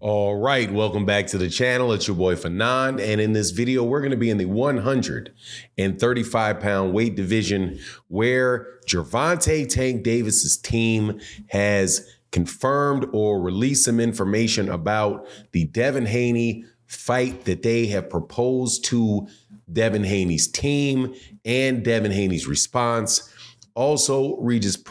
All right, welcome back to the channel. It's your boy Fanon, and in this video, we're going to be in the 135-pound weight division where Gervonta Tank Davis's team has confirmed or released some information about the Devin Haney fight that they have proposed to Devin Haney's team and Devin Haney's response. Also, Regis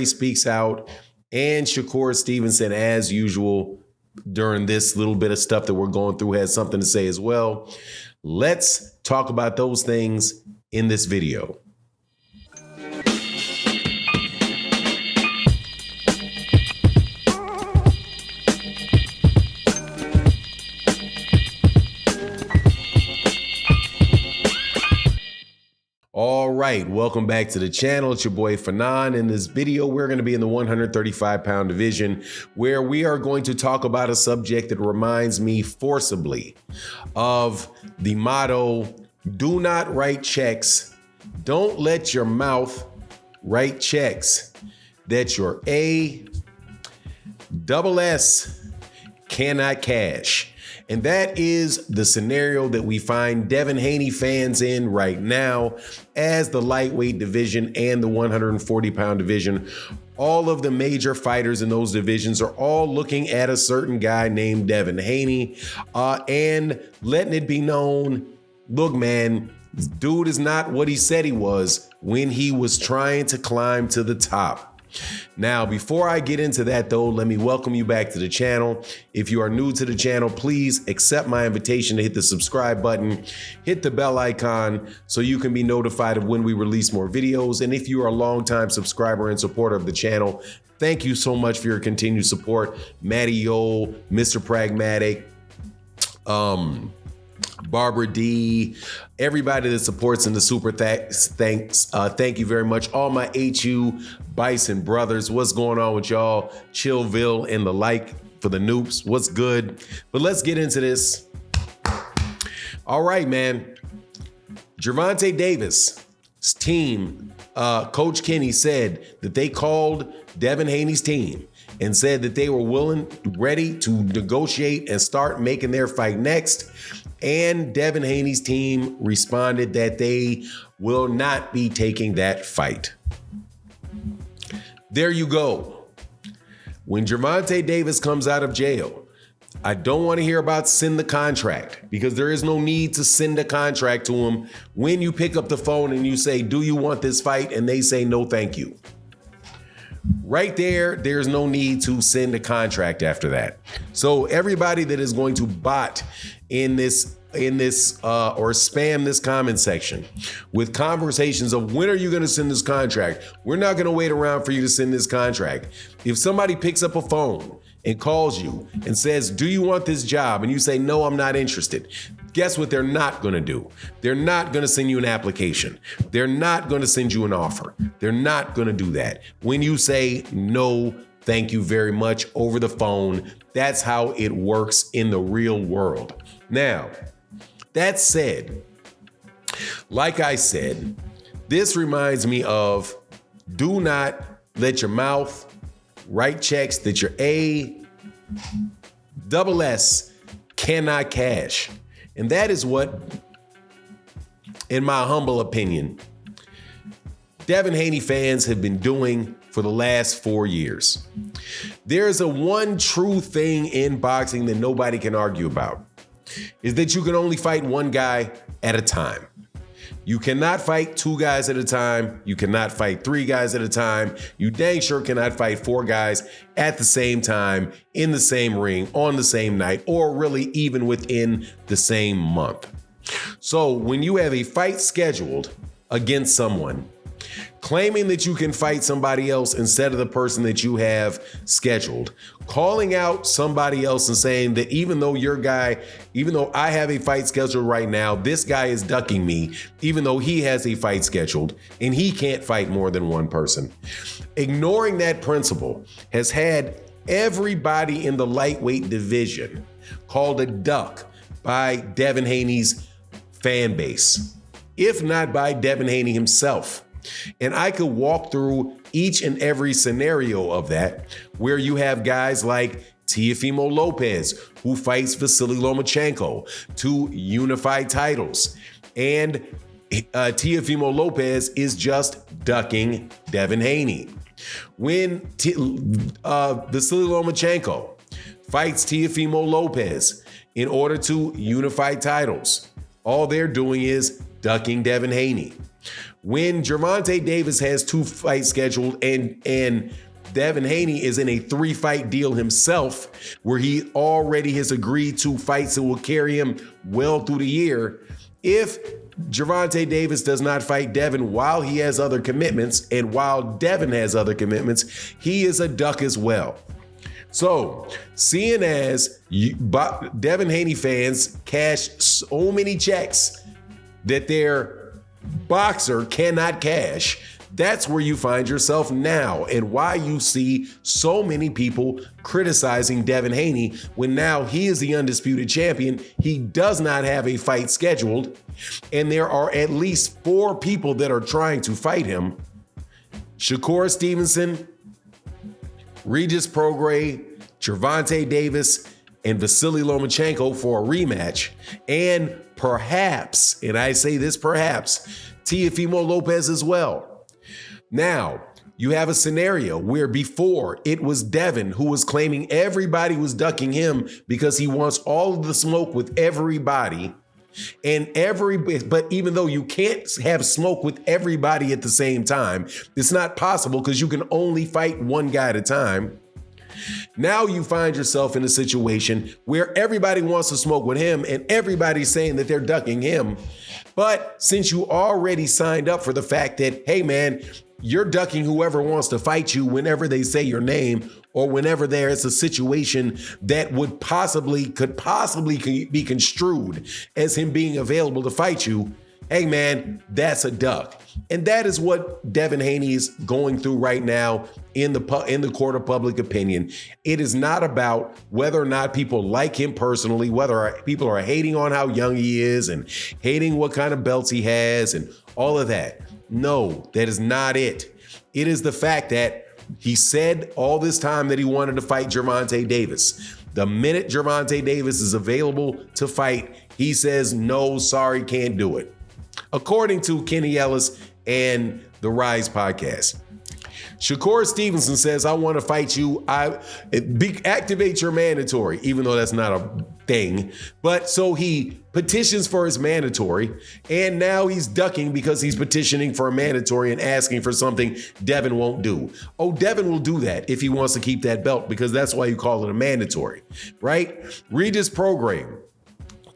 speaks out, and Shakur Stevenson, as usual, during this little bit of stuff that we're going through, has something to say as well. Let's talk about those things in this video. All right, welcome back to the channel. It's your boy Fanon. In this video, we're going to be in the 135-pound division where we are going to talk about a subject that reminds me forcibly of the motto, do not write checks. Don't let your mouth write checks that your ASS cannot cash. And that is the scenario that we find Devin Haney fans in right now as the lightweight division and the 140-pound division. All of the major fighters in those divisions are all looking at a certain guy named Devin Haney and letting it be known, look, man, this dude is not what he said he was when he was trying to climb to the top. Now, before I get into that, though, let me welcome you back to the channel. If you are new to the channel, please accept my invitation to hit the subscribe button, hit the bell icon so you can be notified of when we release more videos. And if you are a longtime subscriber and supporter of the channel, thank you so much for your continued support. Matty Yo, Mr. Pragmatic, Barbara D, everybody that supports in the super thanks. Thank you very much. All my HU Bison brothers, what's going on with y'all? Chillville and the like for the noobs. What's good? But let's get into this. All right, man. Gervonta Davis's team, Coach Kenny said that they called Devin Haney's team and said that they were ready to negotiate and start making their fight next. And Devin Haney's team responded that they will not be taking that fight. There you go. When Gervonta Davis comes out of jail, I don't want to hear about send the contract, because there is no need to send a contract to him when you pick up the phone and you say, do you want this fight? And they say, no, thank you. Right there, there's no need to send a contract after that. So everybody that is going to bot in this or spam this comment section with conversations of when are you going to send this contract? We're not going to wait around for you to send this contract. If somebody picks up a phone and calls you and says, do you want this job? And you say, no, I'm not interested. Guess what they're not going to do? They're not going to send you an application. They're not going to send you an offer. They're not going to do that. When you say, no, thank you very much over the phone, that's how it works in the real world. Now, that said, like I said, this reminds me of do not let your mouth write checks that your ASS cannot cash. And that is what, in my humble opinion, Devin Haney fans have been doing for the last 4 years. There's a one true thing in boxing that nobody can argue about, is that you can only fight one guy at a time. You cannot fight two guys at a time. You cannot fight three guys at a time. You dang sure cannot fight four guys at the same time, in the same ring, on the same night, or really even within the same month. So when you have a fight scheduled against someone, claiming that you can fight somebody else instead of the person that you have scheduled, calling out somebody else and saying that even though I have a fight scheduled right now, this guy is ducking me, even though he has a fight scheduled and he can't fight more than one person. Ignoring that principle has had everybody in the lightweight division called a duck by Devin Haney's fan base, if not by Devin Haney himself. And I could walk through each and every scenario of that, where you have guys like Teofimo Lopez, who fights Vasily Lomachenko to unify titles. And Teofimo Lopez is just ducking Devin Haney. When Vasily Lomachenko fights Teofimo Lopez in order to unify titles, all they're doing is ducking Devin Haney. When Gervonta Davis has 2 fights scheduled and Devin Haney is in a 3-fight deal himself, where he already has agreed to fights that will carry him well through the year, if Gervonta Davis does not fight Devin while he has other commitments, and while Devin has other commitments, he is a duck as well. So, seeing as Devin Haney fans cash so many checks that their boxer cannot cash, that's where you find yourself now, and why you see so many people criticizing Devin Haney when now he is the undisputed champion. He does not have a fight scheduled, and there are at least 4 people that are trying to fight him. Shakur Stevenson, Regis Prograis, Gervonta Davis, and Vasily Lomachenko for a rematch. And perhaps, and I say this perhaps, Teofimo Lopez as well. Now, you have a scenario where before it was Devin who was claiming everybody was ducking him because he wants all of the smoke with everybody. But even though you can't have smoke with everybody at the same time, it's not possible because you can only fight one guy at a time. Now you find yourself in a situation where everybody wants to smoke with him and everybody's saying that they're ducking him. But since you already signed up for the fact that, hey man, you're ducking whoever wants to fight you whenever they say your name, or whenever there is a situation that could possibly be construed as him being available to fight you, hey man, that's a duck. And that is what Devin Haney is going through right now in the court of public opinion. It is not about whether or not people like him personally, whether people are hating on how young he is and hating what kind of belts he has and all of that. No, that is not it. It is the fact that he said all this time that he wanted to fight Gervonta Davis. The minute Gervonta Davis is available to fight, he says, no, sorry, can't do it. According to Kenny Ellis and the Rise podcast. Shakur Stevenson says, I want to fight you. Activate your mandatory, even though that's not a thing. But so he petitions for his mandatory, and now he's ducking because he's petitioning for a mandatory and asking for something Devin won't do. Oh, Devin will do that if he wants to keep that belt, because that's why you call it a mandatory, right? Regis Prograis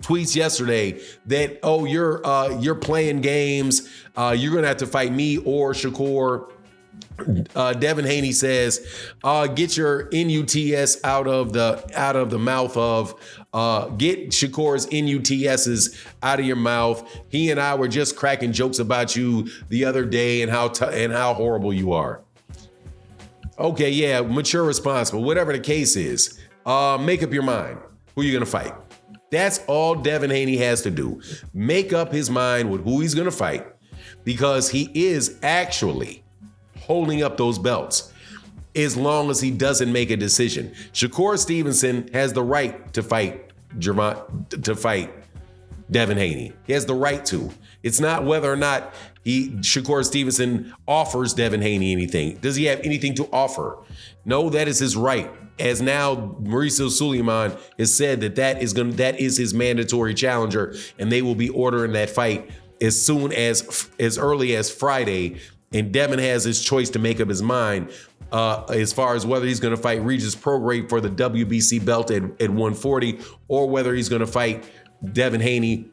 tweets yesterday that, oh, you're playing games. You're going to have to fight me or Shakur. Devin Haney says, get your NUTS out of the mouth of, get Shakur's NUTSs out of your mouth. He and I were just cracking jokes about you the other day and how horrible you are. Okay, yeah, mature, responsible, whatever the case is. Make up your mind. Who are you going to fight? That's all Devin Haney has to do. Make up his mind with who he's going to fight, because he is actually holding up those belts as long as he doesn't make a decision. Shakur Stevenson has the right to fight Devin Haney. He has the right to. It's not whether or not Shakur Stevenson offers Devin Haney anything. Does he have anything to offer? No, that is his right. As now Mauricio Suleiman has said that is his mandatory challenger, and they will be ordering that fight as early as Friday. And Devin has his choice to make up his mind as far as whether he's going to fight Regis Prograis for the WBC belt at 140, or whether he's going to fight Devin Haney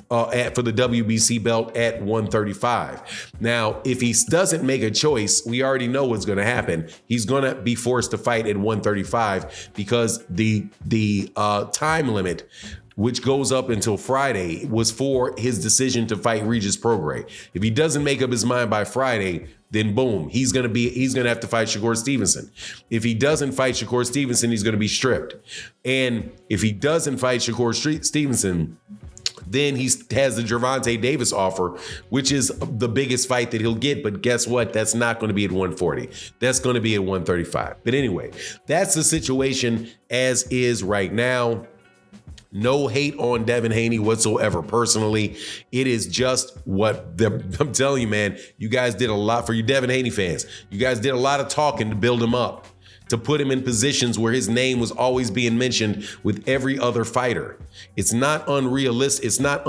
for the WBC belt at 135. Now, if he doesn't make a choice, we already know what's going to happen. He's going to be forced to fight at 135 because the time limit, which goes up until Friday, was for his decision to fight Regis Prograis. If he doesn't make up his mind by Friday, then boom, he's gonna have to fight Shakur Stevenson. If he doesn't fight Shakur Stevenson, he's gonna be stripped. And if he doesn't fight Shakur Stevenson, Then he has the Gervonta Davis offer, which is the biggest fight that he'll get. But guess what? That's not going to be at 140. That's going to be at 135. But anyway, that's the situation as is right now. No hate on Devin Haney whatsoever. Personally, it is just I'm telling you, man, you guys did a lot for you Devin Haney fans. You guys did a lot of talking to build him up, to put him in positions where his name was always being mentioned with every other fighter. It's not unrealistic. It's not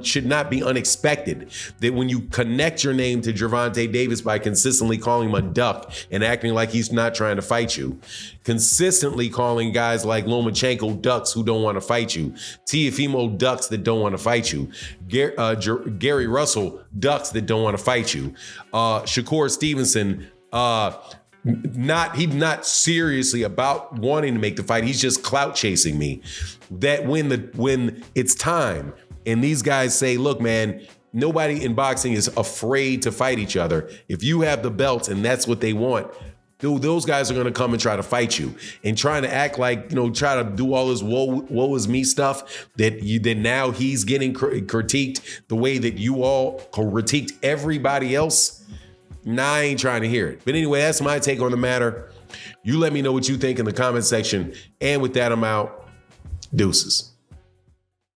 should not be unexpected that when you connect your name to Gervonta Davis by consistently calling him a duck and acting like he's not trying to fight you, consistently calling guys like Lomachenko ducks who don't want to fight you, Teofimo ducks that don't want to fight you, Gary Russell ducks that don't want to fight you, Shakur Stevenson, he's not seriously about wanting to make the fight. He's just clout chasing me. That when it's time and these guys say, look, man, nobody in boxing is afraid to fight each other. If you have the belts and that's what they want, those guys are going to come and try to fight you, and trying to act like, try to do all this woe is me stuff that now he's getting critiqued the way that you all critiqued everybody else. Nah, I ain't trying to hear it. But anyway, that's my take on the matter. You let me know what you think in the comment section. And with that, I'm out. Deuces.